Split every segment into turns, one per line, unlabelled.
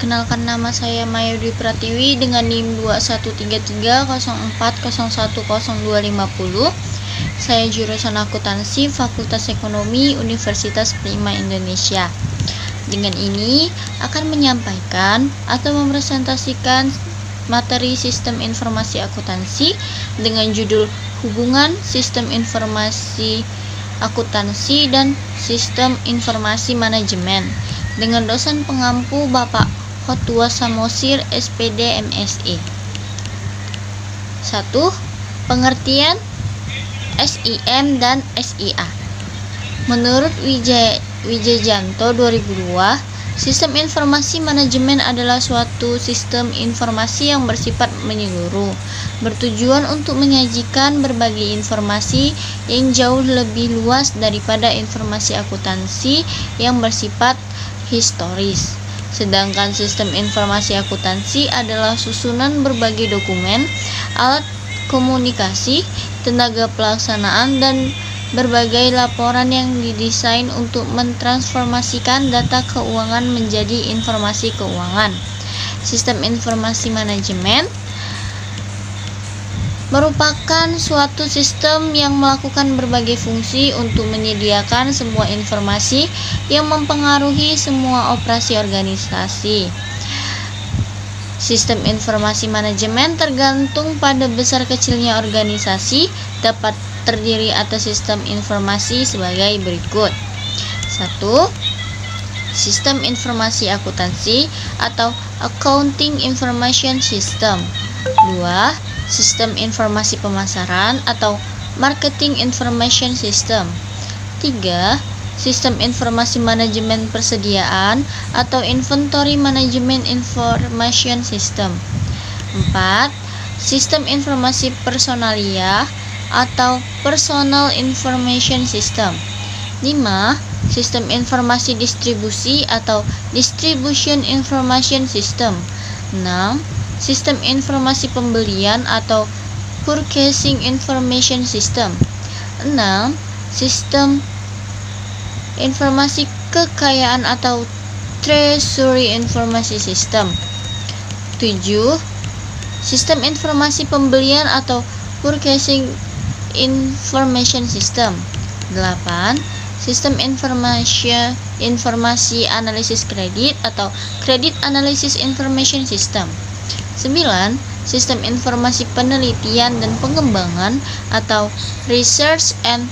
Perkenalkan, nama saya Mayudwi Pratiwi dengan NIM 213304010250. Saya jurusan akuntansi Fakultas Ekonomi Universitas Prima Indonesia. Dengan ini akan menyampaikan atau mempresentasikan materi sistem informasi akuntansi dengan judul hubungan sistem informasi akuntansi dan sistem informasi manajemen dengan dosen pengampu Bapak Khotua Samosir SPD MSI. 1. Pengertian SIM dan SIA. Menurut Wijajanto 2002, sistem informasi manajemen adalah suatu sistem informasi yang bersifat menyeluruh, bertujuan untuk menyajikan berbagai informasi yang jauh lebih luas daripada informasi akuntansi yang bersifat historis. Sedangkan sistem informasi akuntansi adalah susunan berbagai dokumen, alat komunikasi, tenaga pelaksanaan, dan berbagai laporan yang didesain untuk mentransformasikan data keuangan menjadi informasi keuangan. Sistem informasi manajemen merupakan suatu sistem yang melakukan berbagai fungsi untuk menyediakan semua informasi yang mempengaruhi semua operasi organisasi. Sistem informasi manajemen tergantung pada besar kecilnya organisasi, dapat terdiri atas sistem informasi sebagai berikut. 1. Sistem informasi akuntansi atau Accounting Information System. 2. Sistem informasi pemasaran atau Marketing Information System. 3. Sistem informasi manajemen persediaan atau Inventory Management Information System. 4. Sistem informasi personalia atau Personal Information System. 5. Sistem informasi distribusi atau Distribution Information System. 6. Sistem informasi pembelian atau Purchasing Information System. 6. Sistem informasi kekayaan atau Treasury Information System. 7. Sistem informasi pembelian atau Purchasing Information System. 8. Sistem informasi analisis kredit atau Credit Analysis Information System. 9. Sistem informasi penelitian dan pengembangan atau Research and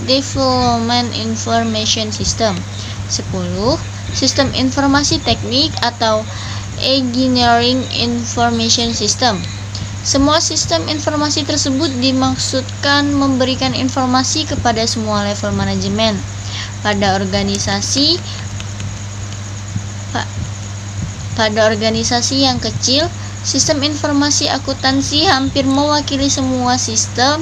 Development Information System. 10. Sistem informasi teknik atau Engineering Information System. Semua sistem informasi tersebut dimaksudkan memberikan informasi kepada semua level manajemen. Pada organisasi yang kecil, sistem informasi akuntansi hampir mewakili semua sistem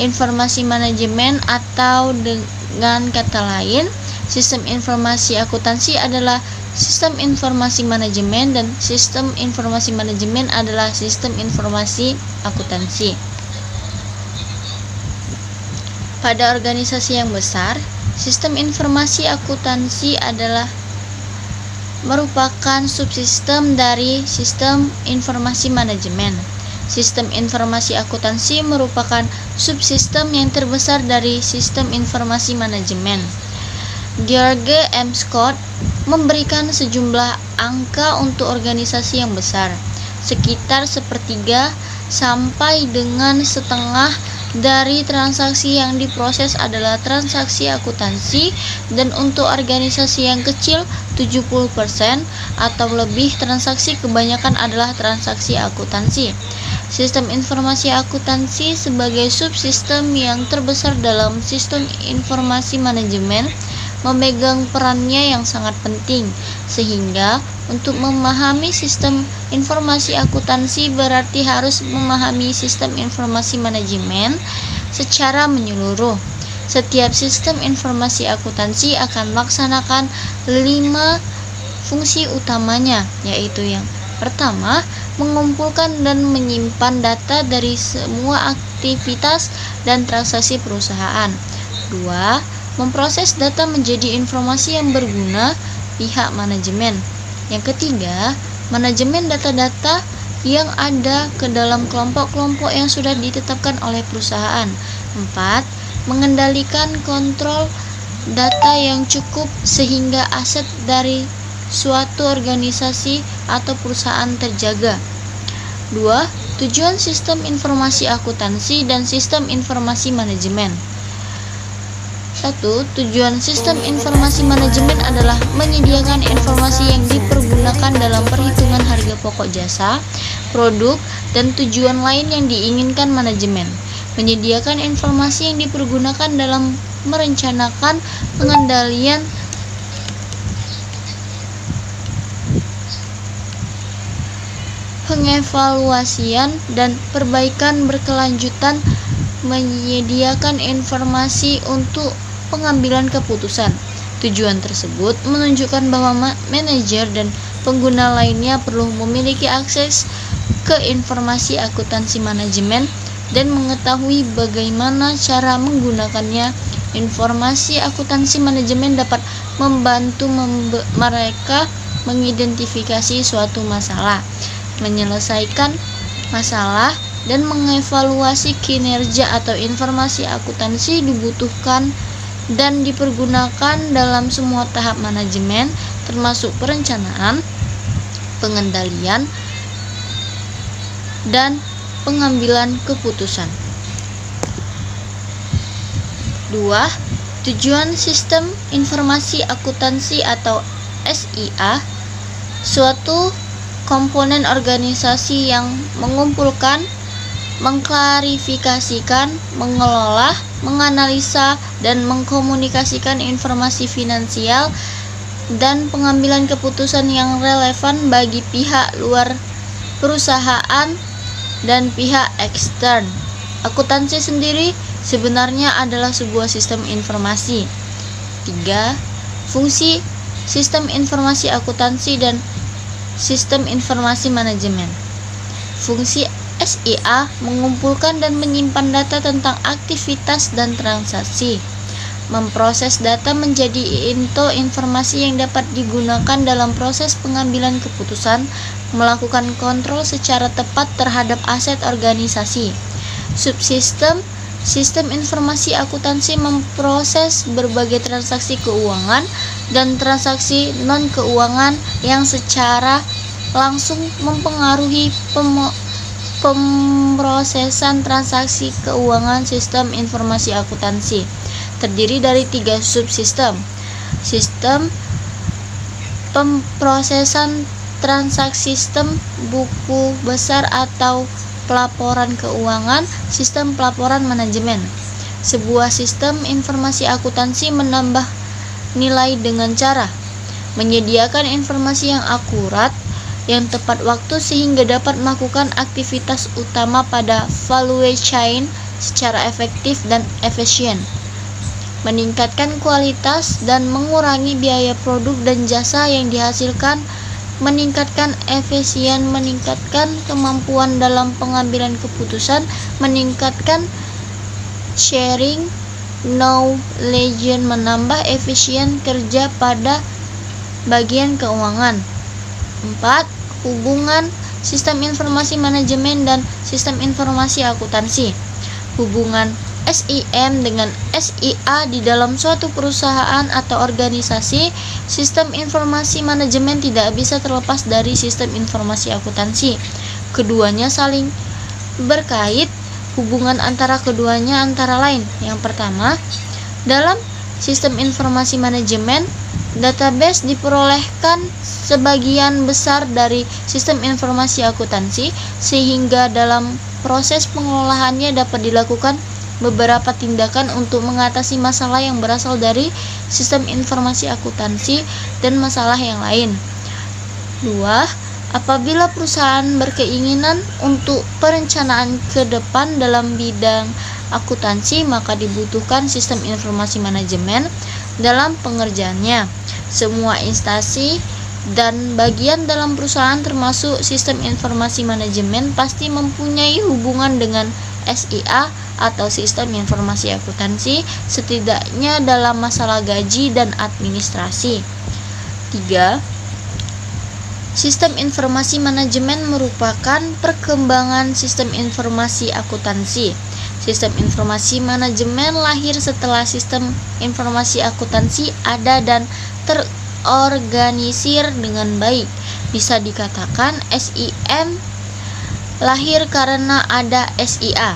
informasi manajemen, atau dengan kata lain, sistem informasi akuntansi adalah sistem informasi manajemen dan sistem informasi manajemen adalah sistem informasi akuntansi. Pada organisasi yang besar, sistem informasi akuntansi adalah merupakan subsistem dari sistem informasi manajemen. Sistem informasi akuntansi merupakan subsistem yang terbesar dari sistem informasi manajemen. George M. Scott memberikan sejumlah angka untuk organisasi yang besar, sekitar sepertiga sampai dengan setengah dari transaksi yang diproses adalah transaksi akuntansi, dan untuk organisasi yang kecil 70% atau lebih transaksi kebanyakan adalah transaksi akuntansi. Sistem informasi akuntansi sebagai subsistem yang terbesar dalam sistem informasi manajemen memegang perannya yang sangat penting, sehingga untuk memahami sistem informasi akuntansi berarti harus memahami sistem informasi manajemen secara menyeluruh. Setiap sistem informasi akuntansi akan melaksanakan 5 fungsi utamanya, yaitu yang pertama, mengumpulkan dan menyimpan data dari semua aktivitas dan transaksi perusahaan. 2. Memproses data menjadi informasi yang berguna pihak manajemen. Yang ketiga, manajemen data-data yang ada ke dalam kelompok-kelompok yang sudah ditetapkan oleh perusahaan. 4. Mengendalikan kontrol data yang cukup sehingga aset dari suatu organisasi atau perusahaan terjaga. 2. Tujuan sistem informasi akuntansi dan sistem informasi manajemen. 1. Tujuan sistem informasi manajemen adalah menyediakan informasi yang dipergunakan dalam perhitungan harga pokok jasa, produk, dan tujuan lain yang diinginkan manajemen. Menyediakan informasi yang dipergunakan dalam merencanakan pengendalian pengevaluasian dan perbaikan berkelanjutan, menyediakan informasi untuk pengambilan keputusan. Tujuan tersebut menunjukkan bahwa manajer dan pengguna lainnya perlu memiliki akses ke informasi akuntansi manajemen dan mengetahui bagaimana cara menggunakannya. Informasi akuntansi manajemen dapat membantu mereka mengidentifikasi suatu masalah, menyelesaikan masalah, dan mengevaluasi kinerja atau informasi akuntansi dibutuhkan dan dipergunakan dalam semua tahap manajemen, termasuk perencanaan, pengendalian, dan pengambilan keputusan. 2. Tujuan sistem informasi akuntansi atau SIA, suatu komponen organisasi yang mengumpulkan, mengklarifikasikan, mengelola, menganalisa, dan mengkomunikasikan informasi finansial dan pengambilan keputusan yang relevan bagi pihak luar perusahaan dan pihak ekstern. Akuntansi sendiri sebenarnya adalah sebuah sistem informasi. 3. Fungsi sistem informasi akuntansi dan sistem informasi manajemen. Fungsi SIA mengumpulkan dan menyimpan data tentang aktivitas dan transaksi, memproses data menjadi informasi yang dapat digunakan dalam proses pengambilan keputusan, melakukan kontrol secara tepat terhadap aset organisasi. Subsistem sistem informasi akuntansi memproses berbagai transaksi keuangan dan transaksi non-keuangan yang secara langsung mempengaruhi pemrosesan transaksi keuangan. Sistem informasi akuntansi terdiri dari 3 subsistem. Sistem pemrosesan transaksi, sistem buku besar atau pelaporan keuangan, sistem pelaporan manajemen. Sebuah sistem informasi akuntansi menambah nilai dengan cara menyediakan informasi yang akurat, yang tepat waktu sehingga dapat melakukan aktivitas utama pada value chain secara efektif dan efisien, meningkatkan kualitas dan mengurangi biaya produk dan jasa yang dihasilkan, meningkatkan efisien, meningkatkan kemampuan dalam pengambilan keputusan, meningkatkan sharing knowledge, menambah efisien kerja pada bagian keuangan. 4. Hubungan sistem informasi manajemen dan sistem informasi akuntansi. Hubungan SIM dengan SIA di dalam suatu perusahaan atau organisasi. Sistem informasi manajemen tidak bisa terlepas dari sistem informasi akuntansi. Keduanya saling berkait. Hubungan antara keduanya antara lain: yang pertama, dalam sistem informasi manajemen, database diperolehkan sebagian besar dari sistem informasi akuntansi, sehingga dalam proses pengelolaannya dapat dilakukan beberapa tindakan untuk mengatasi masalah yang berasal dari sistem informasi akuntansi dan masalah yang lain. 2. Apabila perusahaan berkeinginan untuk perencanaan ke depan dalam bidang akuntansi, maka dibutuhkan sistem informasi manajemen dalam pengerjaannya. Semua instansi dan bagian dalam perusahaan termasuk sistem informasi manajemen pasti mempunyai hubungan dengan SIA atau sistem informasi akuntansi, setidaknya dalam masalah gaji dan administrasi. 3. Sistem informasi manajemen merupakan perkembangan sistem informasi akuntansi. Sistem informasi manajemen lahir setelah sistem informasi akuntansi ada dan terorganisir dengan baik. Bisa dikatakan SIM lahir karena ada SIA.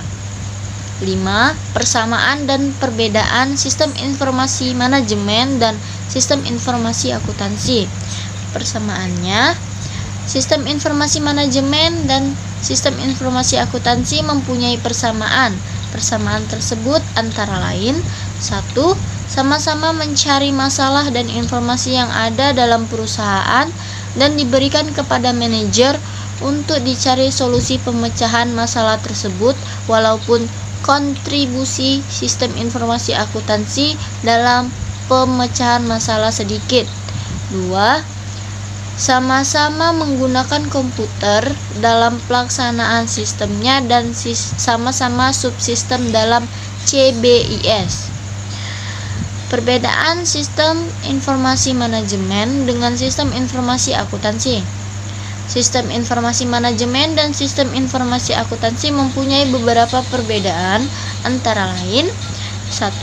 5. Persamaan dan perbedaan sistem informasi manajemen dan sistem informasi akuntansi. Persamaannya, sistem informasi manajemen dan sistem informasi akuntansi mempunyai persamaan. Persamaan tersebut antara lain: 1. Sama-sama mencari masalah dan informasi yang ada dalam perusahaan dan diberikan kepada manajer untuk dicari solusi pemecahan masalah tersebut, walaupun kontribusi sistem informasi akuntansi dalam pemecahan masalah sedikit. 2. Sama-sama menggunakan komputer dalam pelaksanaan sistemnya dan sama-sama subsistem dalam CBIS. Perbedaan sistem informasi manajemen dengan sistem informasi akuntansi. Sistem informasi manajemen dan sistem informasi akuntansi mempunyai beberapa perbedaan, antara lain: 1.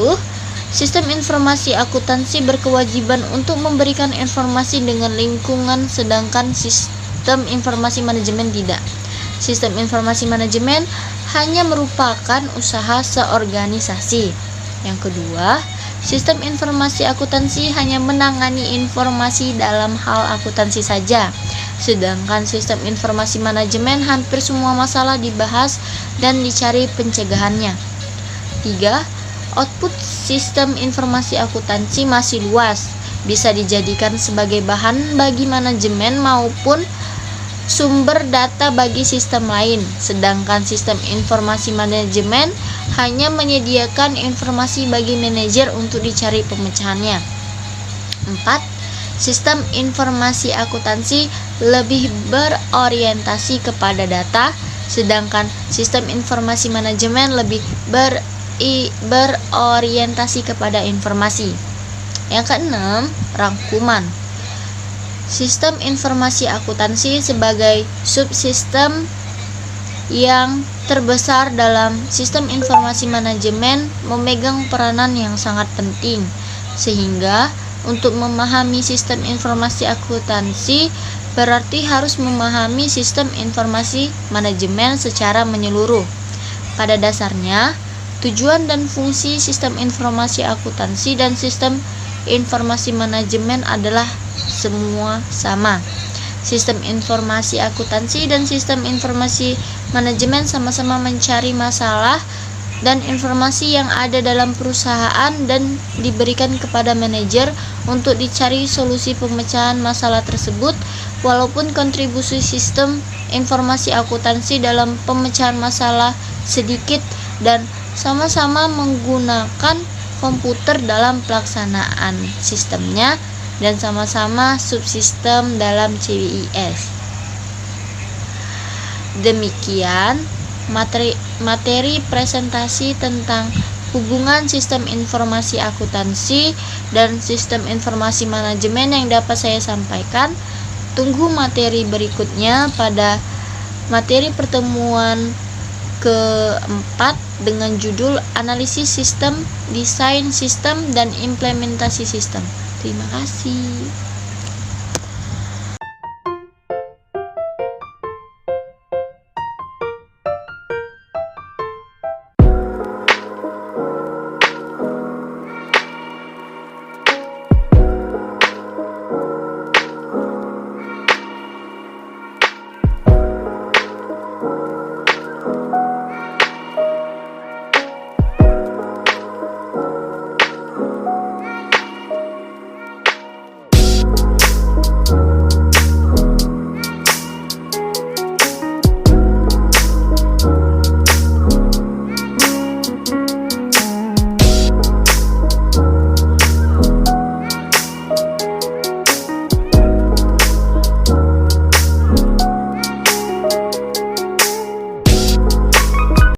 Sistem informasi akuntansi berkewajiban untuk memberikan informasi dengan lingkungan, sedangkan sistem informasi manajemen tidak. Sistem informasi manajemen hanya merupakan usaha seorganisasi. Yang kedua, sistem informasi akuntansi hanya menangani informasi dalam hal akuntansi saja, sedangkan sistem informasi manajemen hampir semua masalah dibahas dan dicari pencegahannya. 3. Output sistem informasi akuntansi masih luas, bisa dijadikan sebagai bahan bagi manajemen maupun sumber data bagi sistem lain, sedangkan sistem informasi manajemen hanya menyediakan informasi bagi manajer untuk dicari pemecahannya. 4. Sistem informasi akuntansi lebih berorientasi kepada data, sedangkan sistem informasi manajemen lebih berorientasi kepada informasi. Yang keenam, rangkuman. Sistem informasi akuntansi sebagai subsistem yang terbesar dalam sistem informasi manajemen memegang peranan yang sangat penting, sehingga untuk memahami sistem informasi akuntansi berarti harus memahami sistem informasi manajemen secara menyeluruh. Pada dasarnya, tujuan dan fungsi sistem informasi akuntansi dan sistem informasi manajemen adalah semua sama. Sistem informasi akuntansi dan sistem informasi manajemen sama-sama mencari masalah dan informasi yang ada dalam perusahaan dan diberikan kepada manajer untuk dicari solusi pemecahan masalah tersebut, walaupun kontribusi sistem informasi akuntansi dalam pemecahan masalah sedikit dan sama-sama menggunakan komputer dalam pelaksanaan sistemnya dan sama-sama subsistem dalam CBIS. Demikian materi presentasi tentang hubungan sistem informasi akuntansi dan sistem informasi manajemen yang dapat saya sampaikan. Tunggu materi berikutnya pada materi pertemuan keempat dengan judul analisis sistem, desain sistem, dan implementasi sistem. Terima kasih.